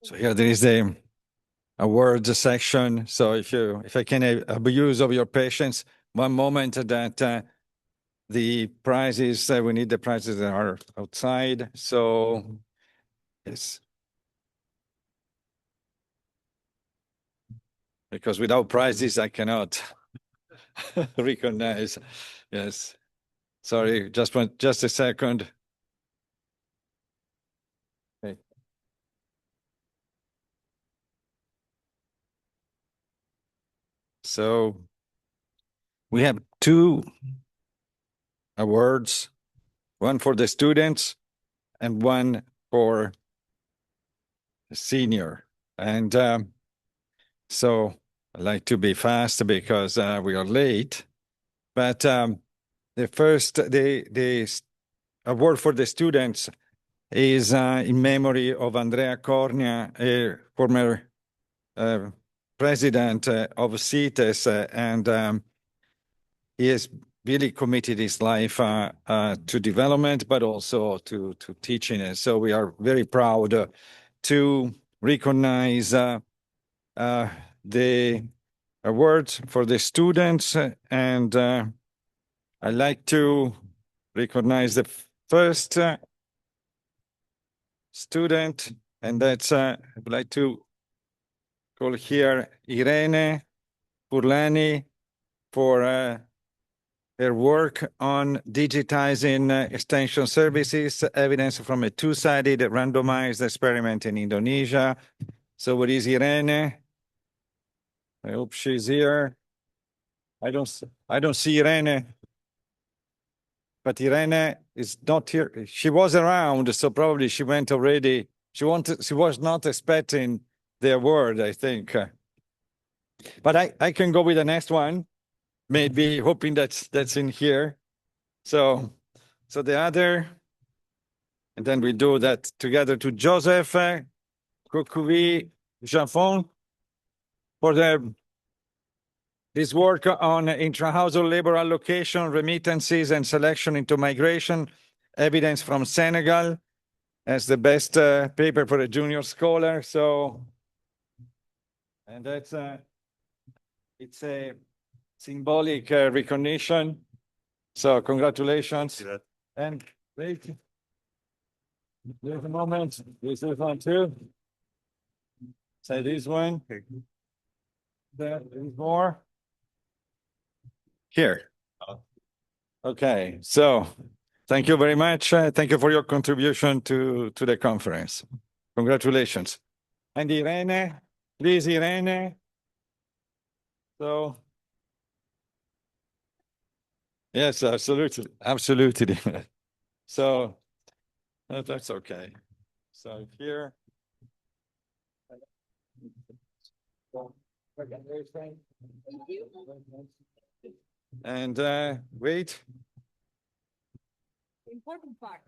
So here there is the awards section. So if I can abuse of your patience, one moment that the prizes, we need the prizes that are outside. So yes, because without prizes I cannot recognize. Yes, sorry, just a second. Okay. So we have two awards, one for the students and one for the senior. And so I like to be fast because we are late. But the award for the students is in memory of Andrea Cornia, a former president of CITES, and he has really committed his life to development, but also to teaching. And so we are very proud to recognize the awards for the students. And I'd like to recognize the first student, and that's I'd like to call here Irene Furlani for her work on digitizing extension services, evidence from a two-sided randomized experiment in Indonesia. So what is Irene? I hope she's here. I don't see Irene, but Irene is not here. She was around, so probably she went already. She was not expecting the award, I think. But I can go with the next one, maybe hoping that's in here. So the other, and then we do that together to Joseph Kokoui Jaffon for his work on intra-household labor allocation, remittances, and selection into migration, evidence from Senegal as the best paper for a junior scholar. So, and that's it's a symbolic recognition. So congratulations. And wait, there's a moment. This is one too. Say this one. There is more. Here. Okay, so thank you very much. Thank you for your contribution to the conference. Congratulations. And Irene, please, Irene. So, yes, absolutely, absolutely. So, that's okay. So here. And wait. Important part.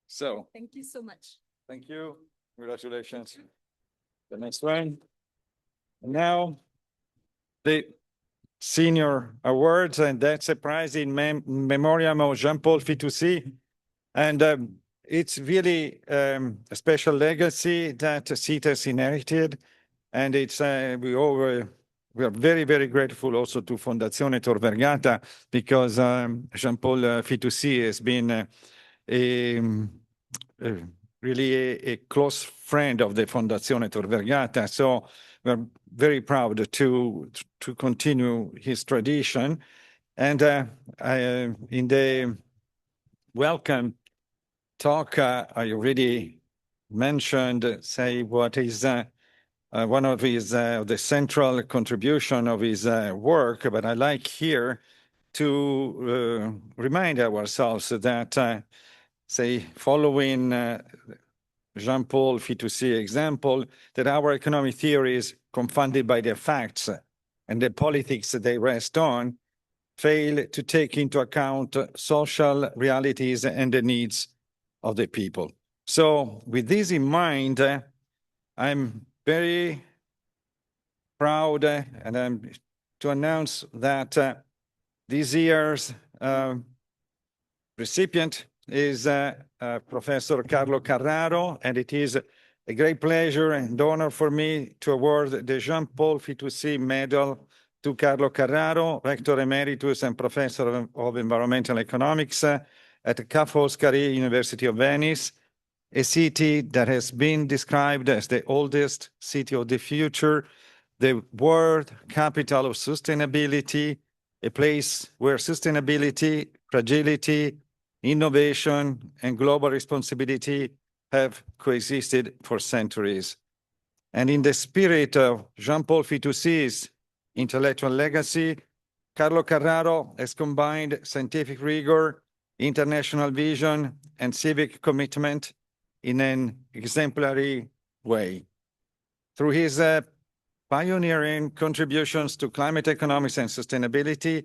So, thank you so much. Thank you. Congratulations. The next one. Now, the senior awards, and that's a prize in memoriam of Jean-Paul Fitousii. And it's really a special legacy that CITES inherited. And it's we are very, very grateful also to Fondazione Tor Vergata because Jean-Paul Fitousii has been really a close friend of the Fondazione Tor Vergata. So we're very proud to continue his tradition. And in the welcome talk, I already mentioned, say, what is one of his the central contribution of his work, but I like here to remind ourselves that, say, following Jean-Paul Fitoussi example, that our economic theories, confounded by the facts and the politics they rest on, fail to take into account social realities and the needs of the people. So with this in mind, I'm very proud and to announce that this year's recipient is Professor Carlo Carraro, and it is A great pleasure and honor for me to award the Jean-Paul Fitousii Medal to Carlo Carraro, Rector Emeritus and Professor of Environmental Economics at Ca' Foscari University of Venice, a city that has been described as the oldest city of the future, the world capital of sustainability, a place where sustainability, fragility, innovation, and global responsibility have coexisted for centuries. And in the spirit of Jean-Paul Fitoussi's intellectual legacy, Carlo Carraro has combined scientific rigor, international vision, and civic commitment in an exemplary way. Through his pioneering contributions to climate economics and sustainability,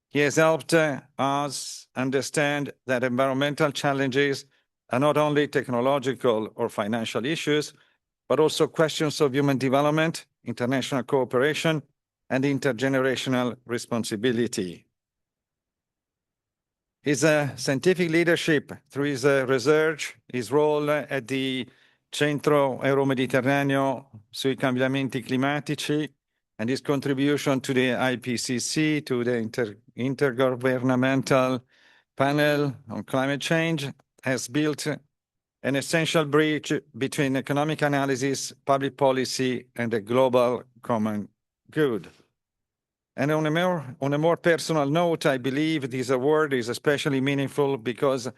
he has helped us understand that environmental challenges are not only technological or financial issues, but also questions of human development, international cooperation, and intergenerational responsibility. His scientific leadership through his research, his role at the Centro Euro-Mediterraneo sui cambiamenti climatici, and his contribution to the IPCC, to the Intergovernmental Panel on Climate Change, has built an essential bridge between economic analysis, public policy, and the global common good. And on a more personal note, I believe this award is especially meaningful because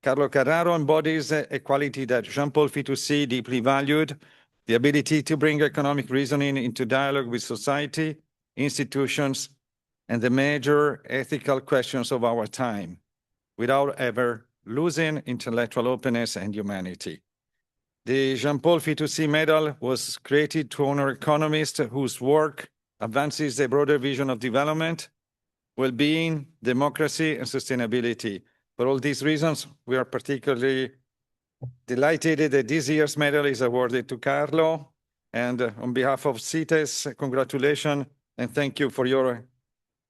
Carlo Carraro embodies a quality that Jean-Paul Fitoussi deeply valued, the ability to bring economic reasoning into dialogue with society, institutions, and the major ethical questions of our time, without ever losing intellectual openness and humanity. The Jean-Paul Fitoussi Medal was created to honor economists whose work advances a broader vision of development, well-being, democracy, and sustainability. For all these reasons, we are particularly delighted that this year's medal is awarded to Carlo. And on behalf of CITES, congratulations and thank you for your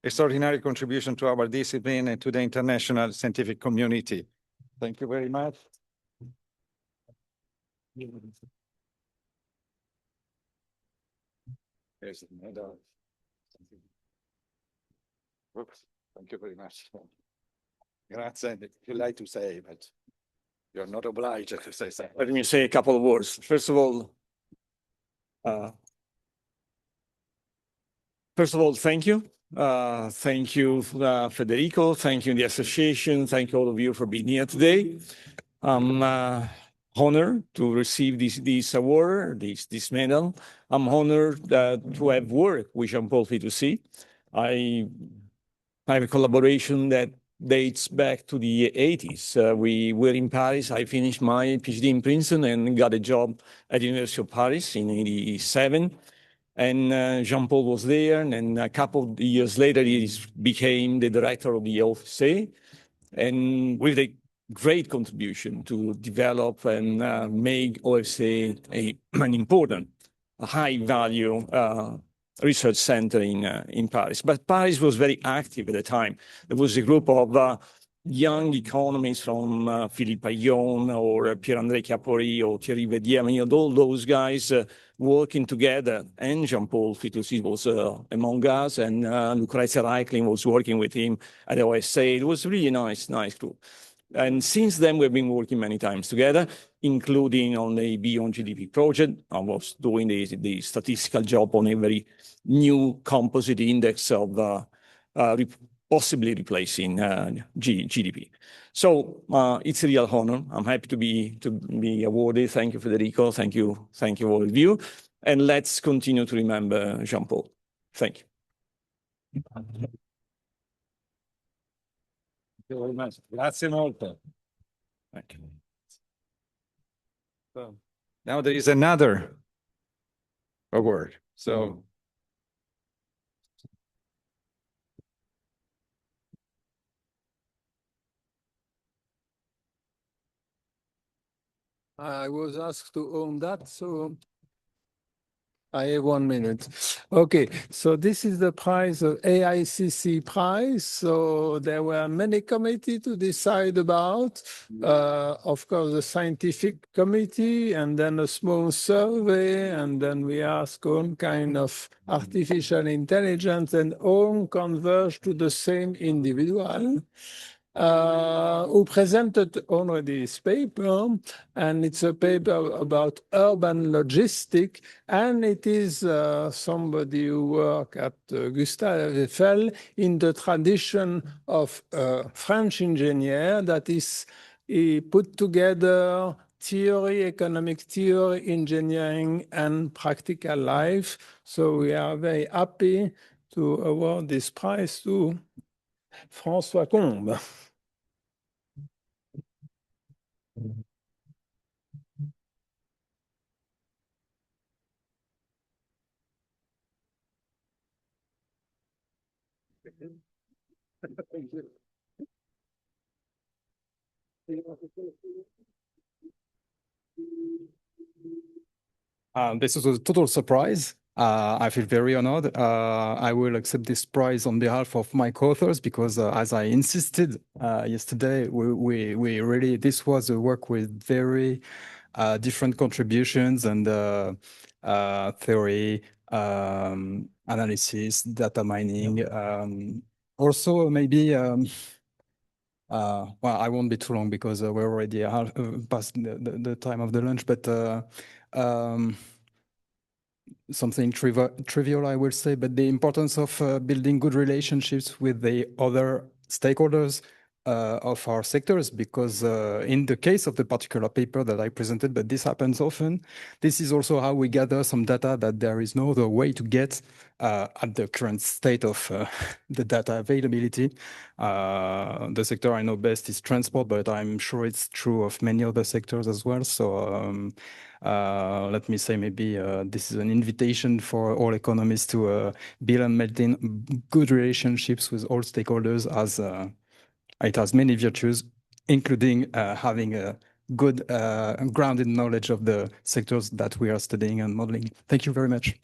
extraordinary contribution to our discipline and to the international scientific community. Thank you very much. Here's the medal. Oops, thank you very much. Grazie. If you like to say, but you're not obliged to say something. Let me say a couple of words. First of all, thank you. Thank you, Federico. Thank you, the association. Thank you, all of you, for being here today. I'm honored to receive this award, this medal. I'm honored to have worked with Jean-Paul Fitoussi. I have a collaboration that dates back to the 80s. We were in Paris. I finished my PhD in Princeton and got a job at the University of Paris in 87. And Jean-Paul was there. And a couple of years later, he became the director of the Office, and with a great contribution to develop and make OFSA an important, high-value research center in Paris. But Paris was very active at the time. There was a group of young economists from Philippe Aillon or Pierre-André Chiappori or Thierry Vedier. I mean, all those guys working together. And Jean-Paul Fitoussi was among us, and Lucrezia Reichling was working with him at OSA. It was really a nice group. And since then, we've been working many times together, including on the Beyond GDP project. I was doing the statistical job on a very new composite index of possibly replacing GDP. So it's a real honor. I'm happy to be awarded. Thank you, Federico. Thank you, all of you. And let's continue to remember Jean-Paul. Thank you. Thank you very much. Grazie molto. Thank you. So now there is another award. So I was asked to own that, so I have 1 minute. Okay, so this is the prize of AICC prize. So there were many committees to decide about. Of course, the scientific committee, and then a small survey, and then we ask all kind of artificial intelligence, and all converge to the same individual. Who presented already this paper, and it's a paper about urban logistic, and it is somebody who worked at Gustave Eiffel in the tradition of a French engineer that is, he put together theory, economic theory, engineering, and practical life. So we are very happy to award this prize to François Combe. This is a total surprise. I feel very honored. I will accept this prize on behalf of my co-authors because, as I insisted yesterday, we really, this was a work with very different contributions and theory, analysis, data mining. Also, maybe, well, I won't be too long because we're already past the time of the lunch, but something trivial, I will say, but the importance of building good relationships with the other stakeholders of our sectors, because in the case of the particular paper that I presented, but this happens often, this is also how we gather some data that there is no other way to get at the current state of the data availability. The sector I know best is transport, but I'm sure it's true of many other sectors as well. So let me say maybe this is an invitation for all economists to build and maintain good relationships with all stakeholders, as it has many virtues, including having a good grounded knowledge of the sectors that we are studying and modeling. Thank you very much.